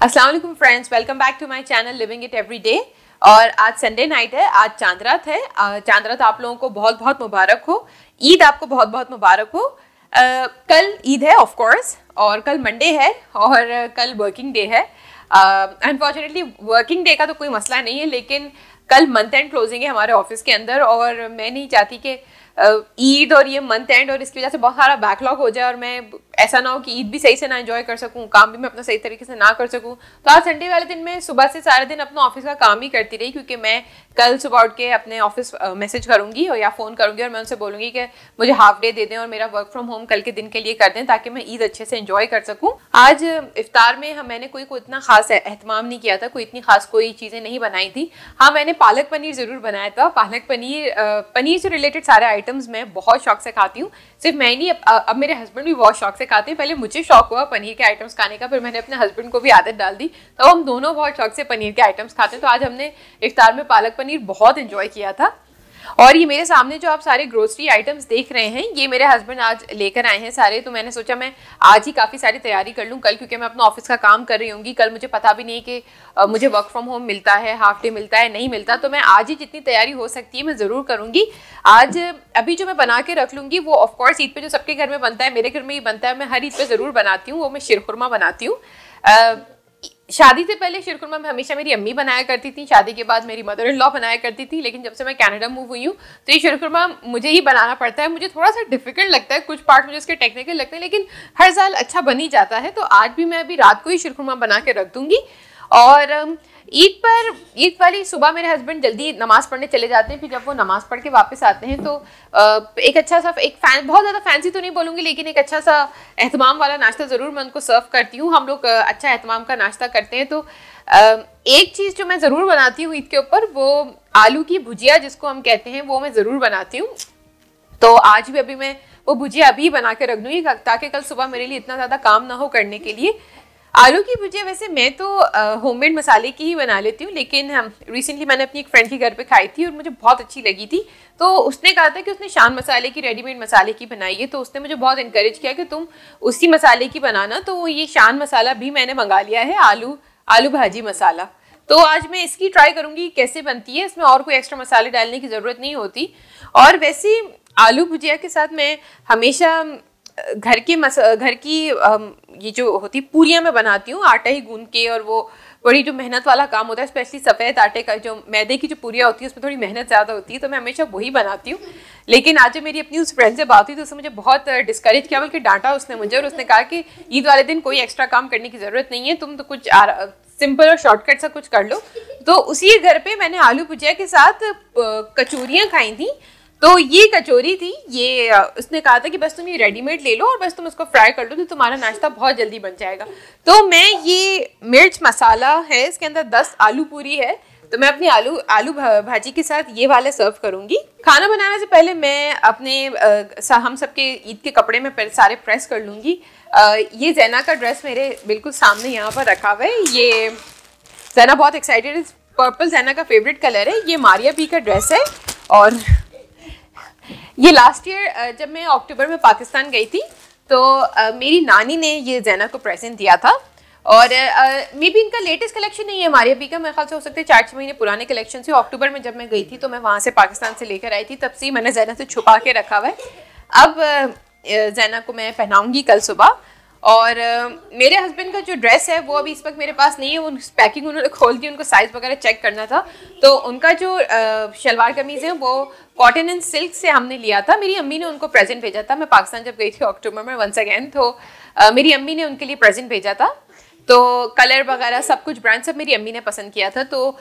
अस्सलाम वालेकुम friends, welcome back to my channel living it every day. और आज संडे नाइट है, आज चांद रात है। चांद रात आप लोगों को बहुत बहुत मुबारक हो। ईद आपको बहुत बहुत मुबारक हो। कल ईद है ऑफ कोर्स, और कल मंडे है और कल वर्किंग डे है। अनफॉर्चुनेटली वर्किंग डे का तो कोई मसला नहीं है, लेकिन कल मंथ एंड क्लोजिंग है हमारे ऑफिस के अंदर, और मैं नहीं चाहती कि ईद और ये मंथ एंड और इसकी वजह से बहुत सारा बैकलॉग हो जाए और मैं ऐसा ना हो कि ईद भी सही से ना एंजॉय कर सकूं, काम भी मैं अपना सही तरीके से ना कर सकूं। तो आज संडे वाले दिन मैं सुबह से सारे दिन अपना ऑफिस का काम ही करती रही, क्योंकि मैं कल सुबह उठ के अपने ऑफिस मैसेज करूंगी और या फ़ोन करूंगी और मैं उनसे बोलूंगी कि मुझे हाफ डे दे दें और मेरा वर्क फ्रॉम होम कल के दिन के लिए कर दें, ताकि मैं ईद अच्छे से एंजॉय कर सकूँ। आज इफ्तार में मैंने कोई इतना खास एहतमाम नहीं किया था, कोई इतनी खास कोई चीज़ें नहीं बनाई थी। हाँ, मैंने पालक पनीर ज़रूर बनाया था। पालक पनीर से रिलेटेड सारे आइटम्स मैं बहुत शौक से खाती हूँ। सिर्फ मैं नहीं, अब मेरे हस्बैंड भी बहुत शौक से खाते हैं। पहले मुझे शौक हुआ पनीर के आइटम्स खाने का, फिर मैंने अपने हस्बैंड को भी आदत डाल दी, तो हम दोनों बहुत शौक से पनीर के आइटम्स खाते हैं। तो आज हमने इफ्तार में पालक पनीर बहुत एंजॉय किया था। और ये मेरे सामने जो आप सारे ग्रोसरी आइटम्स देख रहे हैं, ये मेरे हस्बैंड आज लेकर आए हैं सारे। तो मैंने सोचा मैं आज ही काफ़ी सारी तैयारी कर लूँ कल, क्योंकि मैं अपना ऑफिस का काम कर रही होंगी। कल मुझे पता भी नहीं कि मुझे वर्क फ्रॉम होम मिलता है, हाफ डे मिलता है, नहीं मिलता। तो मैं आज ही जितनी तैयारी हो सकती है मैं ज़रूर करूँगी। आज अभी जो मैं बना के रख लूँगी वो ऑफकोर्स ईद पे जो सबके घर में बनता है, मेरे घर में ही बनता है। मैं हर ईद पे ज़रूर बनाती हूँ, वो मैं शीरखुरमा बनाती हूँ। शादी से पहले शीरखुरमा मैं हमेशा मेरी अम्मी बनाया करती थी, शादी के बाद मेरी मदर इन लॉ बनाया करती थी, लेकिन जब से मैं कनाडा मूव हुई हूँ तो ये शीरखुरमा मुझे ही बनाना पड़ता है। मुझे थोड़ा सा डिफिकल्ट लगता है, कुछ पार्ट मुझे इसके टेक्निकल लगते हैं, लेकिन हर साल अच्छा बन ही जाता है। तो आज भी मैं अभी रात को ही शीरखुरमा बना के रख दूँगी। और ईद वाली सुबह मेरे हस्बैंड जल्दी नमाज़ पढ़ने चले जाते हैं। फिर जब वो नमाज़ पढ़ के वापस आते हैं तो एक अच्छा सा बहुत ज़्यादा फैंसी तो नहीं बोलूँगी, लेकिन एक अच्छा सा एहतमाम वाला नाश्ता ज़रूर मैं उनको सर्व करती हूँ। हम लोग अच्छा एहतमाम का नाश्ता करते हैं। तो एक चीज़ जो मैं ज़रूर बनाती हूँ ईद के ऊपर, वो आलू की भुजिया जिसको हम कहते हैं, वो मैं ज़रूर बनाती हूँ। तो आज भी अभी मैं वो भुजिया अभी बना के रख दूँगी, ताकि कल सुबह मेरे लिए इतना ज़्यादा काम ना हो करने के लिए। आलू की भुजिया वैसे मैं तो होममेड मसाले की ही बना लेती हूँ, लेकिन रिसेंटली मैंने अपनी एक फ्रेंड के घर पे खाई थी और मुझे बहुत अच्छी लगी थी। तो उसने कहा था कि उसने शान मसाले की, रेडीमेड मसाले की बनाई है। तो उसने मुझे बहुत इनकरेज किया कि तुम उसी मसाले की बनाना। तो ये शान मसाला भी मैंने मंगा लिया है, आलू भाजी मसाला। तो आज मैं इसकी ट्राई करूँगी कैसे बनती है। इसमें और कोई एक्स्ट्रा मसाले डालने की ज़रूरत नहीं होती। और वैसे आलू भुजिया के साथ मैं हमेशा घर की ये जो होती पूरियाँ मैं बनाती हूँ, आटा ही गूंद के। और वो बड़ी जो मेहनत वाला काम होता है, स्पेशली सफ़ेद आटे का, जो मैदे की जो पूरियाँ होती है उसमें थोड़ी मेहनत ज़्यादा होती है, तो मैं हमेशा वही बनाती हूँ। लेकिन आज जब मेरी अपनी उस फ्रेंड से बात हुई तो उसने मुझे बहुत डिस्करेज किया, बल्कि डांटा उसने मुझे। और उसने कहा कि ईद वाले दिन कोई एक्स्ट्रा काम करने की ज़रूरत नहीं है, तुम तो कुछ सिंपल और शॉर्टकट सा कुछ कर लो। तो उसी घर पर मैंने आलू भुजिया के साथ कचौरियाँ खाई थी। तो ये कचौरी थी, ये उसने कहा था कि बस तुम ये रेडीमेड ले लो और बस तुम उसको फ्राई कर लो तो तुम्हारा नाश्ता बहुत जल्दी बन जाएगा। तो मैं ये मिर्च मसाला है, इसके अंदर 10 आलू पूरी है, तो मैं अपनी आलू भाजी के साथ ये वाले सर्व करूँगी। खाना बनाने से पहले मैं अपने हम सबके ईद के कपड़े में सारे प्रेस कर लूँगी। ये जैना का ड्रेस मेरे बिल्कुल सामने यहाँ पर रखा हुआ है। ये जैना बहुत एक्साइटेड है, पर्पल जैना का फेवरेट कलर है। ये मारिया पी का ड्रेस है। और ये लास्ट ईयर जब मैं अक्टूबर में पाकिस्तान गई थी तो मेरी नानी ने ये जैना को प्रेजेंट दिया था। और मे बी इनका लेटेस्ट कलेक्शन नहीं है मारिया पी का, मेरे ख्याल से हो सकता है 4-6 महीने पुराने कलेक्शन से। अक्टूबर में जब मैं गई थी तो मैं वहाँ से पाकिस्तान से लेकर आई थी, तब से मैंने जैना से छुपा के रखा हुआ है। अब जैना को मैं पहनाऊँगी कल सुबह। और मेरे हस्बैंड का जो ड्रेस है वो अभी इस वक्त मेरे पास नहीं है, वो पैकिंग उन्होंने खोल दी, उनको साइज़ वगैरह चेक करना था। तो उनका जो शलवार कमीज़ है वो कॉटन एंड सिल्क से हमने लिया था। मेरी अम्मी ने उनको प्रेजेंट भेजा था। मैं पाकिस्तान जब गई थी अक्टूबर में वंस अगेन, तो मेरी अम्मी ने उनके लिए प्रेजेंट भेजा था। तो कलर वगैरह सब कुछ ब्रांड सब मेरी अम्मी ने पसंद किया था। तो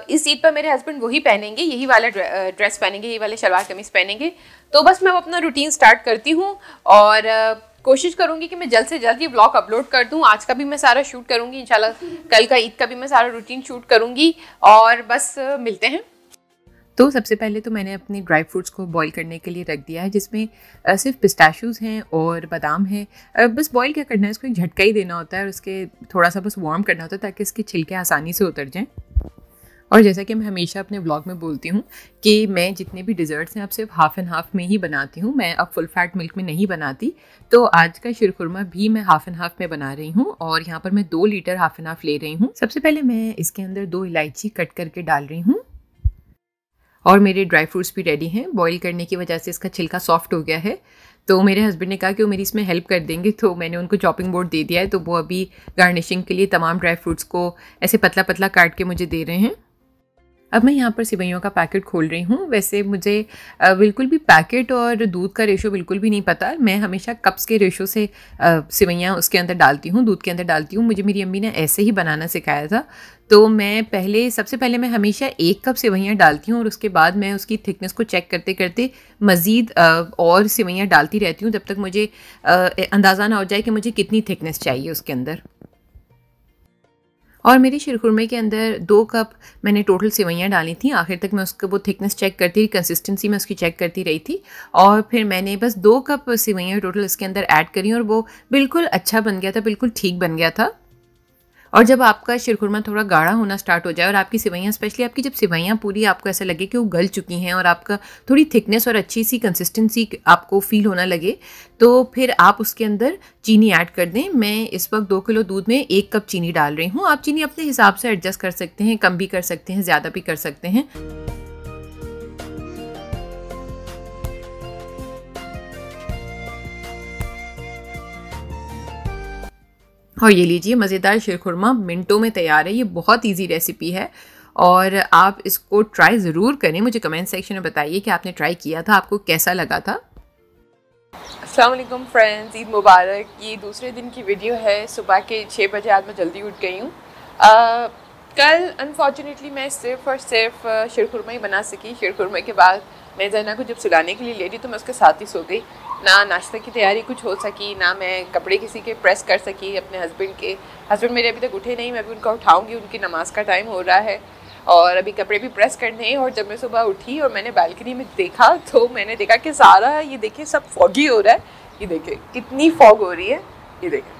इस ईद पर मेरे हस्बैंड वही पहनेंगे, यही वाला ड्रेस पहनेंगे, यही वाले शलवार कमीज़ पहनेंगे। तो बस मैं अपना रूटीन स्टार्ट करती हूँ और कोशिश करूंगी कि मैं जल्द से जल्द ये व्लॉग अपलोड कर दूं। आज का भी मैं सारा शूट करूंगी इंशाल्लाह, कल का ईद का भी मैं सारा रूटीन शूट करूंगी। और बस मिलते हैं। तो सबसे पहले तो मैंने अपने ड्राई फ्रूट्स को बॉईल करने के लिए रख दिया है, जिसमें सिर्फ पिस्ताशियोज़ हैं और बादाम है। बस बॉईल क्या करना है, इसको एक झटका ही देना होता है और उसके थोड़ा सा बस वार्म करना होता है ताकि इसके छिलके आसानी से उतर जाएं। और जैसा कि मैं हमेशा अपने व्लॉग में बोलती हूँ कि मैं जितने भी डिज़र्ट्स हैं अब सिर्फ हाफ़ एंड हाफ़ में ही बनाती हूँ, मैं अब फुल फैट मिल्क में नहीं बनाती। तो आज का शीरखुरमा भी मैं हाफ़ एंड हाफ़ में बना रही हूँ और यहाँ पर मैं 2 लीटर हाफ़ एंड हाफ़ ले रही हूँ। सबसे पहले मैं इसके अंदर 2 इलायची कट करके डाल रही हूँ और मेरे ड्राई फ्रूट्स भी रेडी हैं। बॉईल करने की वजह से इसका छिलका सॉफ्ट हो गया है, तो मेरे हस्बैंड ने कहा कि वो मेरी इसमें हेल्प कर देंगे, तो मैंने उनको चॉपिंग बोर्ड दे दिया है। तो वो अभी गार्निशिंग के लिए तमाम ड्राई फ्रूट्स को ऐसे पतला पतला काट के मुझे दे रहे हैं। अब मैं यहाँ पर सिवैयों का पैकेट खोल रही हूँ। वैसे मुझे बिल्कुल भी पैकेट और दूध का रेशो बिल्कुल भी नहीं पता। मैं हमेशा कप्स के रेशो से सिवैयाँ उसके अंदर डालती हूँ, दूध के अंदर डालती हूँ। मुझे मेरी अम्मी ने ऐसे ही बनाना सिखाया था। तो मैं सबसे पहले मैं हमेशा 1 कप सिवैयाँ डालती हूँ और उसके बाद मैं उसकी थिकनेस को चेक करते करते मज़ीद और सिवैयाँ डालती रहती हूँ, जब तक मुझे अंदाज़ा ना हो जाए कि मुझे कितनी थिकनेस चाहिए उसके अंदर। और मेरी शीरखुरमे के अंदर 2 कप मैंने टोटल सेवइयाँ डाली थी। आखिर तक मैं उसका वो थिकनेस चेक करती रही, कंसिस्टेंसी मैं उसकी चेक करती रही थी और फिर मैंने बस 2 कप सेवइयाँ टोटल इसके अंदर ऐड करी और वो बिल्कुल अच्छा बन गया था, बिल्कुल ठीक बन गया था। और जब आपका शीरखुरमा थोड़ा गाढ़ा होना स्टार्ट हो जाए और आपकी सेवइयाँ, स्पेशली आपकी जब सेवइयाँ पूरी आपको ऐसा लगे कि वो गल चुकी हैं और आपका थोड़ी थिकनेस और अच्छी सी कंसिस्टेंसी आपको फील होना लगे, तो फिर आप उसके अंदर चीनी ऐड कर दें। मैं इस वक्त 2 किलो दूध में 1 कप चीनी डाल रही हूँ। आप चीनी अपने हिसाब से एडजस्ट कर सकते हैं, कम भी कर सकते हैं, ज़्यादा भी कर सकते हैं। और ये लीजिए, मज़ेदार शीरखुरमा मिनटों में तैयार है। ये बहुत इजी रेसिपी है और आप इसको ट्राई ज़रूर करें। मुझे कमेंट सेक्शन में बताइए कि आपने ट्राई किया था, आपको कैसा लगा था। अस्सलाम वालेकुम फ्रेंड्स, ईद मुबारक। ये दूसरे दिन की वीडियो है। सुबह के 6 बजे आज मैं जल्दी उठ गई हूँ। कल अनफॉर्चुनेटली मैं सिर्फ़ और सिर्फ शीरखुरमा ही बना सकी। शीरखुरमे के बाद मैं जना को जब सुलाने के लिए ले रही तो मैं उसके साथ ही सो गई। ना नाश्ते की तैयारी कुछ हो सकी, ना मैं कपड़े किसी के प्रेस कर सकी अपने हस्बैंड के। हस्बैंड मेरे अभी तक उठे नहीं, मैं अभी उनका उठाऊँगी, उनकी नमाज़ का टाइम हो रहा है और अभी कपड़े भी प्रेस करने हैं। और जब मैं सुबह उठी और मैंने बालकनी में देखा तो मैंने देखा कि सारा ये देखिए सब फॉगी हो रहा है। ये देखिए कितनी फॉग हो रही है, ये देखिए।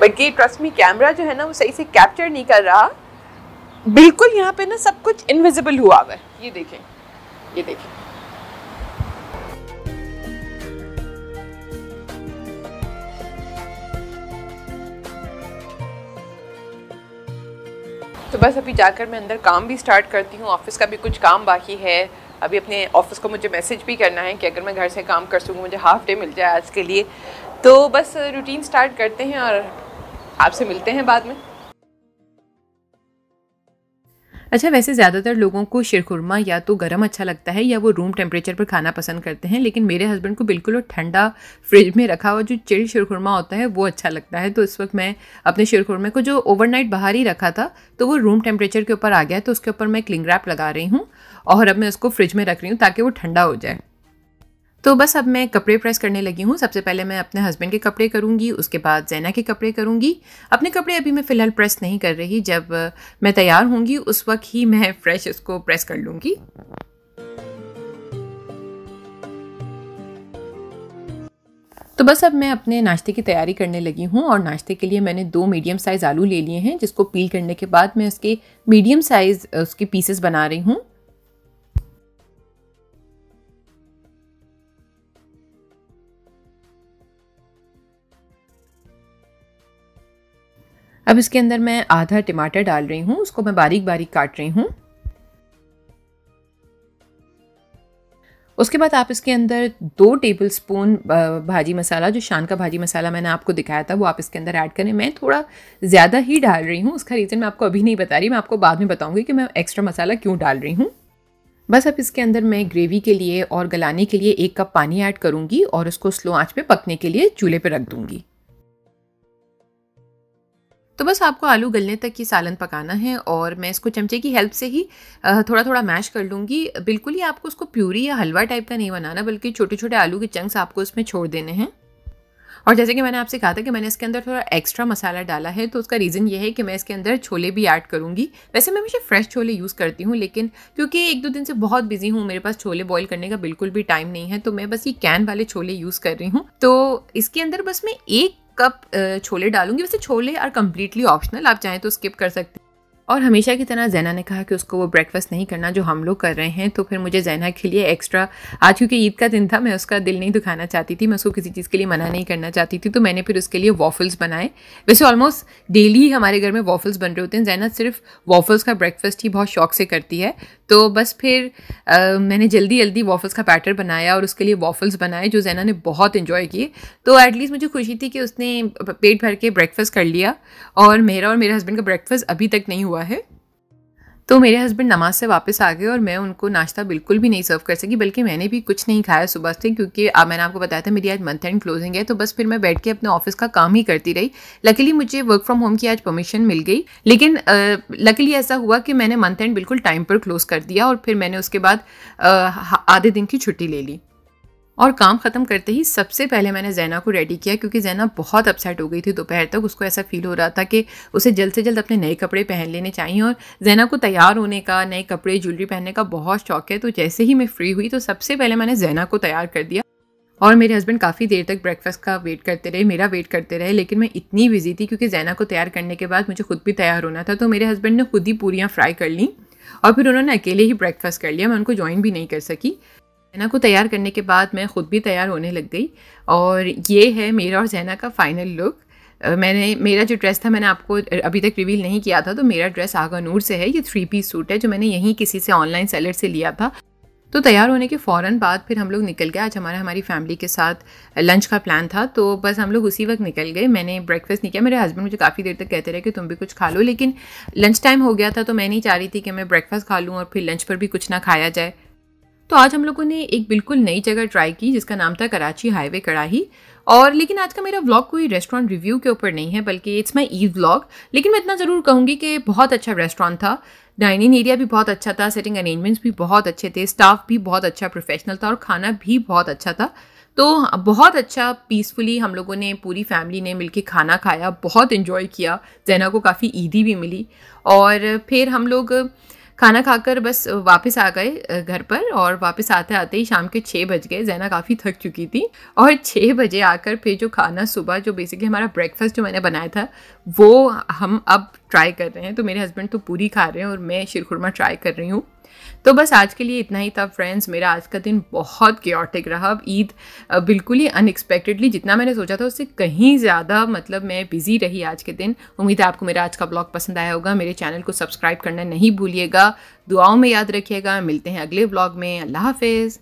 बल्कि ट्रस्ट मी, कैमरा जो है ना वो सही से कैप्चर नहीं कर रहा। बिल्कुल यहाँ पे ना सब कुछ इनविजिबल हुआ है। ये देखें, ये देखें। तो बस अभी जाकर मैं अंदर काम भी स्टार्ट करती हूँ। ऑफिस का भी कुछ काम बाकी है। अभी अपने ऑफिस को मुझे मैसेज भी करना है कि अगर मैं घर से काम कर सकूँ, मुझे हाफ डे मिल जाए आज के लिए। तो बस रूटीन स्टार्ट करते हैं और आपसे मिलते हैं बाद में। अच्छा, वैसे ज़्यादातर लोगों को शीरखुरमा या तो गर्म अच्छा लगता है या वो रूम टेम्परेचर पर खाना पसंद करते हैं, लेकिन मेरे हस्बैंड को बिल्कुल ठंडा फ्रिज में रखा हुआ जो चिल्ड शीरखुरमा होता है वो अच्छा लगता है। तो इस वक्त मैं अपने शीरखुरमे को जो ओवरनाइट बाहर ही रखा था तो वो रूम टेम्परेचर के ऊपर आ गया, तो उसके ऊपर मैं क्लिंग रैप लगा रही हूँ और अब मैं उसको फ्रिज में रख रही हूँ ताकि वो ठंडा हो जाए। तो बस अब मैं कपड़े प्रेस करने लगी हूँ। सबसे पहले मैं अपने हस्बैंड के कपड़े करूँगी, उसके बाद ज़ैना के कपड़े करूँगी। अपने कपड़े अभी मैं फ़िलहाल प्रेस नहीं कर रही, जब मैं तैयार होंगी उस वक्त ही मैं फ्रेश उसको प्रेस कर लूँगी। तो बस अब मैं अपने नाश्ते की तैयारी करने लगी हूँ और नाश्ते के लिए मैंने 2 मीडियम साइज़ आलू ले लिए हैं, जिसको पील करने के बाद मैं उसके मीडियम साइज़ उसके पीसेस बना रही हूँ। अब इसके अंदर मैं आधा टमाटर डाल रही हूँ, उसको मैं बारीक बारीक काट रही हूँ। उसके बाद आप इसके अंदर 2 टेबलस्पून भाजी मसाला, जो शान का भाजी मसाला मैंने आपको दिखाया था, वो आप इसके अंदर ऐड करें। मैं थोड़ा ज़्यादा ही डाल रही हूँ, उसका रीज़न मैं आपको अभी नहीं बता रही, मैं आपको बाद में बताऊँगी कि मैं एक्स्ट्रा मसाला क्यों डाल रही हूँ। बस अब इसके अंदर मैं ग्रेवी के लिए और गलाने के लिए 1 कप पानी ऐड करूँगी और उसको स्लो आँच पे पकने के लिए चूल्हे पर रख दूँगी। तो बस आपको आलू गलने तक की सालन पकाना है और मैं इसको चमचे की हेल्प से ही थोड़ा थोड़ा मैश कर लूँगी। बिल्कुल ही आपको उसको प्यूरी या हलवा टाइप का नहीं बनाना, बल्कि छोटे छोटे आलू के चंक्स आपको इसमें छोड़ देने हैं। और जैसे कि मैंने आपसे कहा था कि मैंने इसके अंदर थोड़ा एक्स्ट्रा मसाला डाला है, तो उसका रीज़न ये है कि मैं इसके अंदर छोले भी ऐड करूँगी। वैसे मैं हमेशा फ्रेश छोले यूज़ करती हूँ, लेकिन क्योंकि 1-2 दिन से बहुत बिजी हूँ, मेरे पास छोले बॉईल करने का बिल्कुल भी टाइम नहीं है, तो मैं बस ये कैन वाले छोले यूज़ कर रही हूँ। तो इसके अंदर बस मैं 1 कप छोले डालूंगी। वैसे छोले आर कम्प्लीटली ऑप्शनल, आप चाहें तो स्किप कर सकते हैं। और हमेशा की तरह ज़ैना ने कहा कि उसको वो ब्रेकफास्ट नहीं करना जो हम लोग कर रहे हैं, तो फिर मुझे ज़ैना के लिए एक्स्ट्रा, आज क्योंकि ईद का दिन था, मैं उसका दिल नहीं दुखाना चाहती थी, मैं उसको किसी चीज़ के लिए मना नहीं करना चाहती थी, तो मैंने फिर उसके लिए वॉफल्स बनाए। वैसे ऑलमोस्ट डेली हमारे घर में वॉफल्स बन रहे होते हैं, ज़ैना सिर्फ वॉफल्स का ब्रेकफास्ट ही बहुत शौक से करती है, तो बस फिर मैंने जल्दी जल्दी वॉफल्स का बैटर बनाया और उसके लिए वॉफल्स बनाए जो ज़ैना ने बहुत इन्जॉय किए। तो एटलीस्ट मुझे खुशी थी कि उसने पेट भर के ब्रेकफास्ट कर लिया, और मेरा और मेरे हस्बैंड का ब्रेकफास्ट अभी तक नहीं हुआ है। तो मेरे हस्बैंड नमाज से वापस आ गए और मैं उनको नाश्ता बिल्कुल भी नहीं सर्व कर सकी, बल्कि मैंने भी कुछ नहीं खाया सुबह से, क्योंकि मैंने आपको बताया था मेरी आज मंथ एंड क्लोजिंग है, तो बस फिर मैं बैठ के अपने ऑफिस का काम ही करती रही। लकीली मुझे वर्क फ्रॉम होम की आज परमिशन मिल गई, लेकिन लकीली ऐसा हुआ कि मैंने मंथ एंड बिल्कुल टाइम पर क्लोज कर दिया, और फिर मैंने उसके बाद आधे दिन की छुट्टी ले ली। और काम ख़त्म करते ही सबसे पहले मैंने ज़ैना को रेडी किया, क्योंकि ज़ैना बहुत अपसेट हो गई थी दोपहर तक। उसको ऐसा फील हो रहा था कि उसे जल्द से जल्द अपने नए कपड़े पहन लेने चाहिए, और ज़ैना को तैयार होने का, नए कपड़े ज्वेलरी पहनने का बहुत शौक है। तो जैसे ही मैं फ्री हुई तो सबसे पहले मैंने ज़ैना को तैयार कर दिया, और मेरे हस्बैंड काफ़ी देर तक ब्रेकफास्ट का वेट करते रहे, मेरा वेट करते रहे, लेकिन मैं इतनी बिजी थी क्योंकि ज़ैना को तैयार करने के बाद मुझे खुद भी तैयार होना था। तो मेरे हस्बैंड ने खुद ही पूरियाँ फ्राई कर लीं और फिर उन्होंने अकेले ही ब्रेकफास्ट कर लिया, मैं उनको ज्वाइन भी नहीं कर सकी। ज़ैना को तैयार करने के बाद मैं ख़ुद भी तैयार होने लग गई, और ये है मेरा और ज़ैना का फाइनल लुक। मेरा जो ड्रेस था मैंने आपको अभी तक रिवील नहीं किया था, तो मेरा ड्रेस आगा नूर से है। ये 3 पीस सूट है जो मैंने यहीं किसी से ऑनलाइन सेलर से लिया था। तो तैयार होने के फ़ौरन बाद फिर हम लोग निकल गए। आज हमारी फैमिली के साथ लंच का प्लान था, तो बस हम लोग उसी वक्त निकल गए। मैंने ब्रेकफास्ट नहीं किया, मेरे हस्बैंड मुझे काफ़ी देर तक कहते रहे कि तुम भी कुछ खा लो, लेकिन लंच टाइम हो गया था तो मैं नहीं चाह रही थी कि मैं ब्रेकफास्ट खा लूँ और फिर लंच पर भी कुछ ना खाया जाए। तो आज हम लोगों ने एक बिल्कुल नई जगह ट्राई की जिसका नाम था कराची हाईवे कड़ाही। और लेकिन आज का मेरा व्लॉग कोई रेस्टोरेंट रिव्यू के ऊपर नहीं है, बल्कि इट्स माई ईद व्लॉग। लेकिन मैं इतना ज़रूर कहूँगी कि बहुत अच्छा रेस्टोरेंट था, डाइनिंग एरिया भी बहुत अच्छा था, सिटिंग अरेंजमेंट्स भी बहुत अच्छे थे, स्टाफ भी बहुत अच्छा प्रोफेशनल था, और खाना भी बहुत अच्छा था। तो बहुत अच्छा पीसफुली हम लोगों ने, पूरी फैमिली ने मिलके खाना खाया, बहुत इन्जॉय किया। ज़ैना को काफ़ी ईदी भी मिली, और फिर हम लोग खाना खाकर बस वापस आ गए घर पर, और वापस आते आते ही शाम के 6 बज गए। ज़ैना काफ़ी थक चुकी थी, और 6 बजे आकर फिर जो खाना सुबह, जो बेसिकली हमारा ब्रेकफास्ट जो मैंने बनाया था, वो हम अब ट्राई कर रहे हैं। तो मेरे हस्बैंड तो पूरी खा रहे हैं और मैं शीरखुरमा ट्राई कर रही हूँ। तो बस आज के लिए इतना ही था फ्रेंड्स। मेरा आज का दिन बहुत केओटिक रहा। अब ईद बिल्कुल ही अनएक्सपेक्टेडली, जितना मैंने सोचा था उससे कहीं ज़्यादा मतलब मैं बिज़ी रही आज के दिन। उम्मीद है आपको मेरा आज का ब्लॉग पसंद आया होगा। मेरे चैनल को सब्सक्राइब करना नहीं भूलिएगा, दुआओं में याद रखिएगा। मिलते हैं अगले ब्लॉग में। अल्लाह हाफिज़।